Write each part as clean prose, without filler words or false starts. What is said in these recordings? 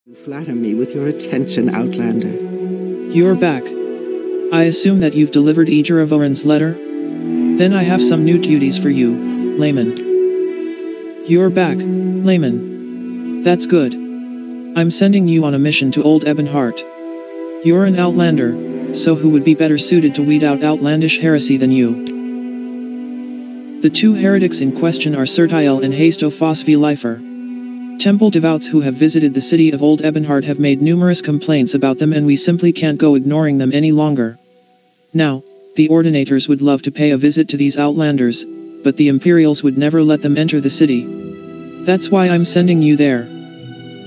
You flatter me with your attention, Outlander. You're back. I assume that you've delivered Nerevarin's letter? Then I have some new duties for you, layman. You're back, layman. That's good. I'm sending you on a mission to Old Ebonheart. You're an Outlander, so who would be better suited to weed out outlandish heresy than you? The two heretics in question are Talky and Phos V. Lifer. Temple devoutes who have visited the city of Old Ebonheart have made numerous complaints about them, and we simply can't go ignoring them any longer. Now, the Ordinators would love to pay a visit to these Outlanders, but the Imperials would never let them enter the city. That's why I'm sending you there.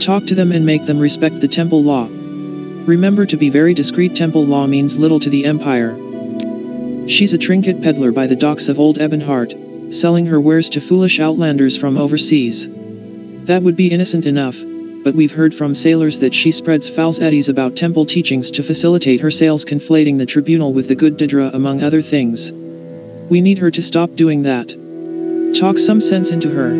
Talk to them and make them respect the temple law. Remember to be very discreet. Temple law means little to the Empire. She's a trinket peddler by the docks of Old Ebonheart, selling her wares to foolish Outlanders from overseas. That would be innocent enough, but we've heard from sailors that she spreads false eddies about temple teachings to facilitate her sales, conflating the tribunal with the good Didra among other things. We need her to stop doing that. Talk some sense into her.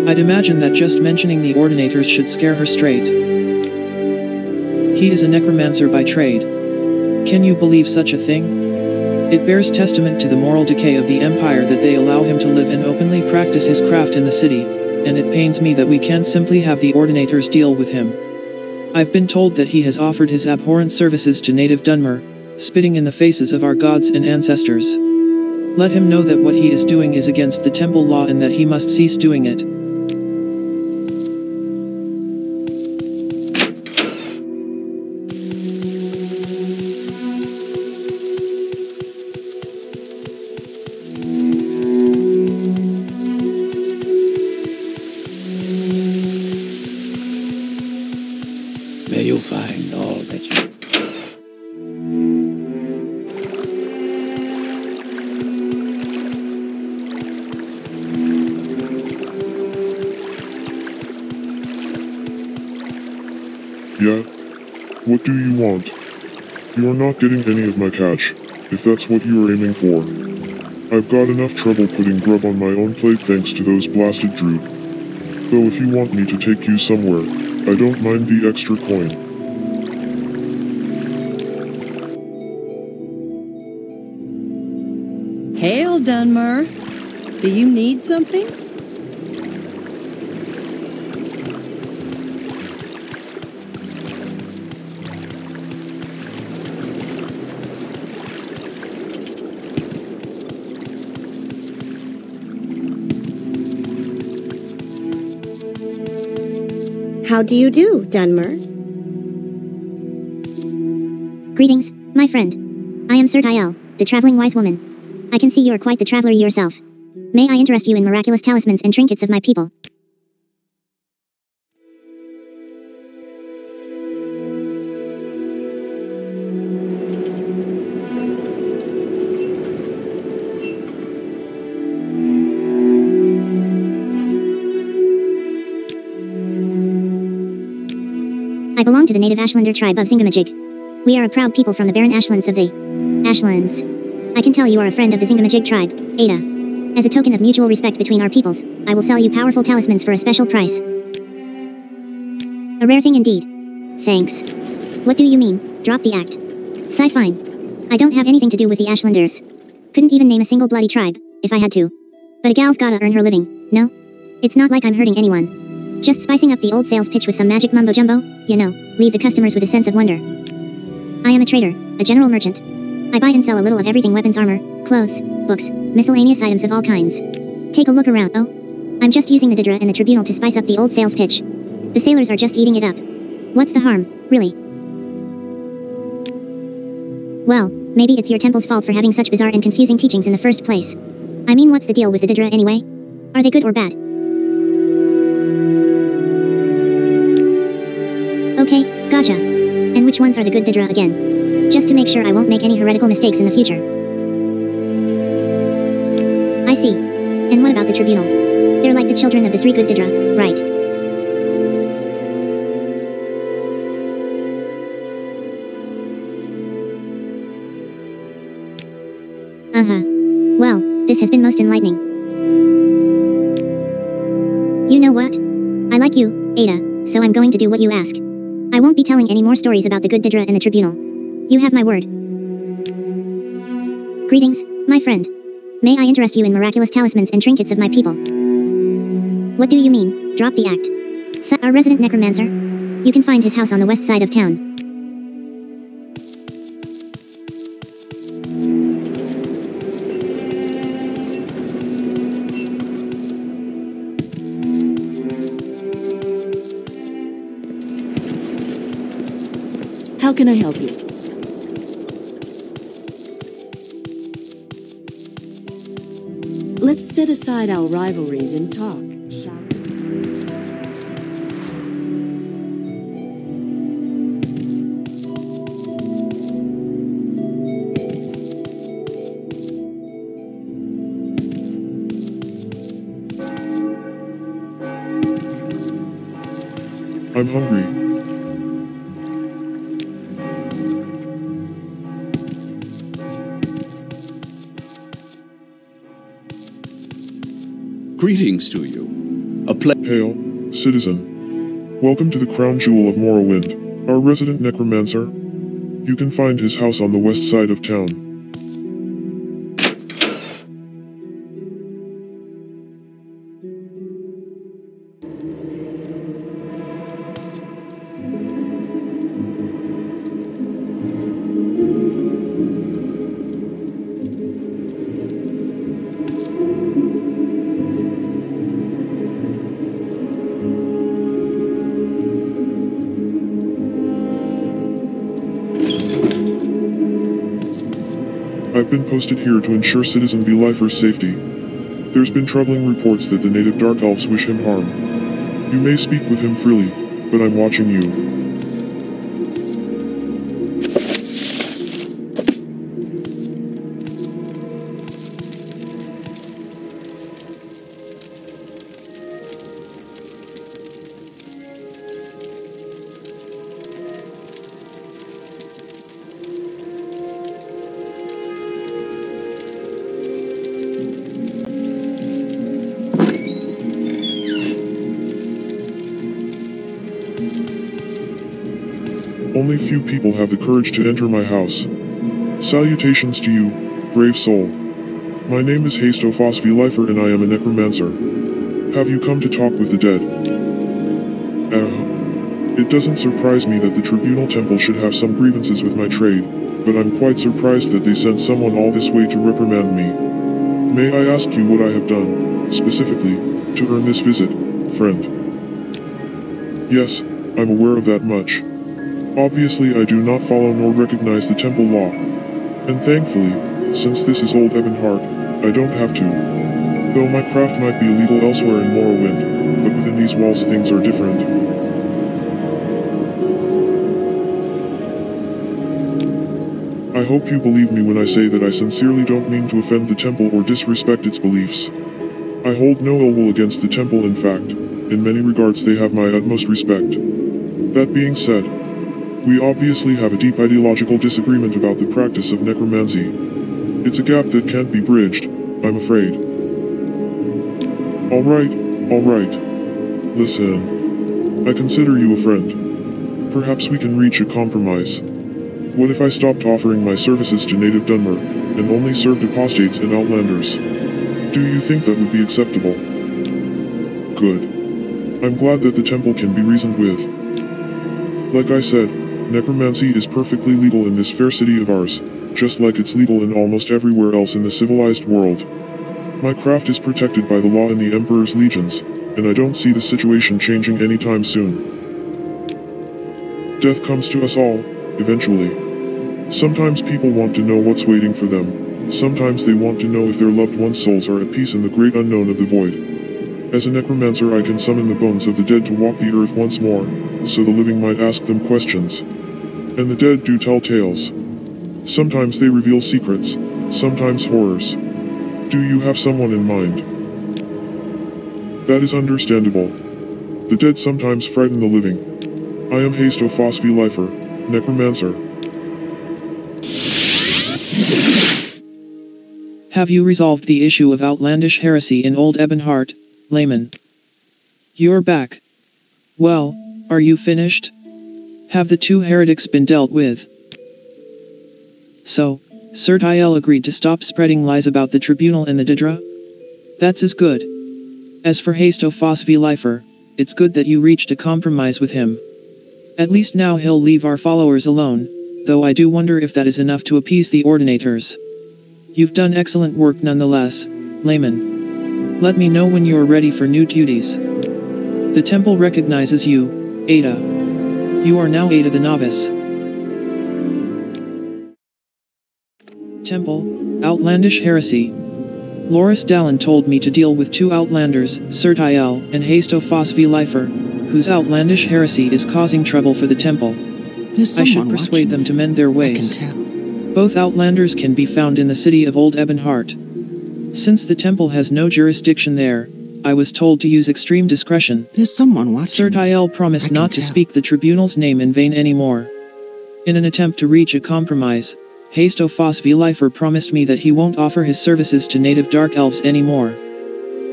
I'd imagine that just mentioning the Ordinators should scare her straight. He is a necromancer by trade. Can you believe such a thing? It bears testament to the moral decay of the Empire that they allow him to live and openly practice his craft in the city, and it pains me that we can't simply have the Ordinators deal with him. I've been told that he has offered his abhorrent services to native Dunmer, spitting in the faces of our gods and ancestors. Let him know that what he is doing is against the temple law and that he must cease doing it. May you find all that you... Yeah? What do you want? You are not getting any of my catch, if that's what you are aiming for. I've got enough trouble putting grub on my own plate thanks to those blasted druid. Though if you want me to take you somewhere, I don't mind the extra coin. Hail, Dunmer. Do you need something? How do you do, Dunmer? Greetings, my friend. I am Talky, the traveling wise woman. I can see you are quite the traveler yourself. May I interest you in miraculous talismans and trinkets of my people? I belong to the native Ashlander tribe of Zingamajig. We are a proud people from the barren ashlands of the Ashlands. I can tell you are a friend of the Zingamajig tribe, Ada. As a token of mutual respect between our peoples, I will sell you powerful talismans for a special price. A rare thing indeed. Thanks. What do you mean, drop the act? Sigh fine. I don't have anything to do with the Ashlanders. Couldn't even name a single bloody tribe, if I had to. But a gal's gotta earn her living, no? It's not like I'm hurting anyone. Just spicing up the old sales pitch with some magic mumbo-jumbo, you know, leave the customers with a sense of wonder. I am a trader, a general merchant. I buy and sell a little of everything: weapons, armor, clothes, books, miscellaneous items of all kinds. Take a look around. Oh, I'm just using the Didra and the Tribunal to spice up the old sales pitch. The sailors are just eating it up. What's the harm, really? Well, maybe it's your temple's fault for having such bizarre and confusing teachings in the first place. I mean, what's the deal with the Didra anyway? Are they good or bad? Okay, gotcha. And which ones are the good Didra again? Just to make sure I won't make any heretical mistakes in the future. I see. And what about the Tribunal? They're like the children of the three good Didra, right? Well, this has been most enlightening. You know what? I like you, Ada, so I'm going to do what you ask. I won't be telling any more stories about the good Didra and the tribunal. You have my word. Greetings, my friend. May I interest you in miraculous talismans and trinkets of my people? What do you mean, drop the act? Our resident necromancer? You can find his house on the west side of town. How can I help you? Let's set aside our rivalries and talk, shall we? I'm hungry. Greetings to you. Hail, citizen. Welcome to the crown jewel of Morrowind, our resident necromancer. You can find his house on the west side of town. I've been posted here to ensure Citizen Lifer's safety. There's been troubling reports that the native Dark Elves wish him harm. You may speak with him freely, but I'm watching you. Only few people have the courage to enter my house. Salutations to you, brave soul. My name is Hasto Phosby Lifer and I am a necromancer. Have you come to talk with the dead? It doesn't surprise me that the Tribunal Temple should have some grievances with my trade, but I'm quite surprised that they sent someone all this way to reprimand me. May I ask you what I have done, specifically, to earn this visit, friend? Yes, I'm aware of that much. Obviously I do not follow nor recognize the temple law. And thankfully, since this is old Ebonheart, I don't have to. Though my craft might be illegal elsewhere in Morrowind, but within these walls things are different. I hope you believe me when I say that I sincerely don't mean to offend the temple or disrespect its beliefs. I hold no ill will against the temple, in fact. In many regards they have my utmost respect. That being said, we obviously have a deep ideological disagreement about the practice of necromancy. It's a gap that can't be bridged, I'm afraid. Alright. Listen. I consider you a friend. Perhaps we can reach a compromise. What if I stopped offering my services to native Dunmer, and only served apostates and outlanders? Do you think that would be acceptable? Good. I'm glad that the temple can be reasoned with. Like I said, necromancy is perfectly legal in this fair city of ours, just like it's legal in almost everywhere else in the civilized world. My craft is protected by the law and the Emperor's legions, and I don't see the situation changing anytime soon. Death comes to us all, eventually. Sometimes people want to know what's waiting for them. Sometimes they want to know if their loved ones' souls are at peace in the great unknown of the void. As a necromancer I can summon the bones of the dead to walk the earth once more, so the living might ask them questions. And the dead do tell tales. Sometimes they reveal secrets, sometimes horrors. Do you have someone in mind? That is understandable. The dead sometimes frighten the living. I am Hasto Phosby Lifer, necromancer. Have you resolved the issue of outlandish heresy in Old Ebonheart, layman? You're back. Well, are you finished? Have the two heretics been dealt with? So, Sir Tyel agreed to stop spreading lies about the tribunal and the Didra? That's as good. As for Hasto Foss v. Lifer, it's good that you reached a compromise with him. At least now he'll leave our followers alone, though I do wonder if that is enough to appease the Ordinators. You've done excellent work nonetheless, Layman. Let me know when you're ready for new duties. The temple recognizes you, Ada. You are now Ada the Novice. Temple, Outlandish Heresy. Loris Dallin told me to deal with two Outlanders, Sir Tyel and Hasto Foss v. Lifer, whose Outlandish Heresy is causing trouble for the temple. I should persuade them to mend their ways. Both Outlanders can be found in the city of Old Ebonheart. Since the temple has no jurisdiction there, I was told to use extreme discretion. There's someone watching. Sir Tyel promised not to speak the tribunal's name in vain anymore. In an attempt to reach a compromise, Hasto Foss v. Lifer promised me that he won't offer his services to native dark elves anymore.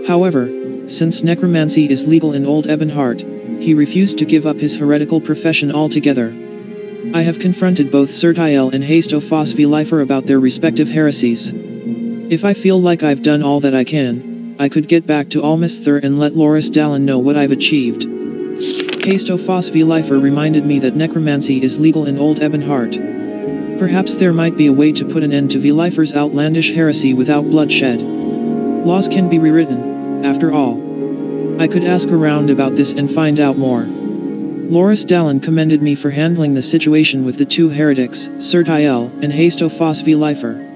However, since necromancy is legal in Old Ebonheart, he refused to give up his heretical profession altogether. I have confronted both Sir Tyel and Hasto Foss v. Lifer about their respective heresies. If I feel like I've done all that I can, I could get back to Almisther and let Loris Dallin know what I've achieved. Hasto Foss v. Lifer reminded me that necromancy is legal in Old Ebonheart. Perhaps there might be a way to put an end to v. Lifer's outlandish heresy without bloodshed. Laws can be rewritten, after all. I could ask around about this and find out more. Loris Dallin commended me for handling the situation with the two heretics, Sir Tyel and Hasto Foss v. Lifer.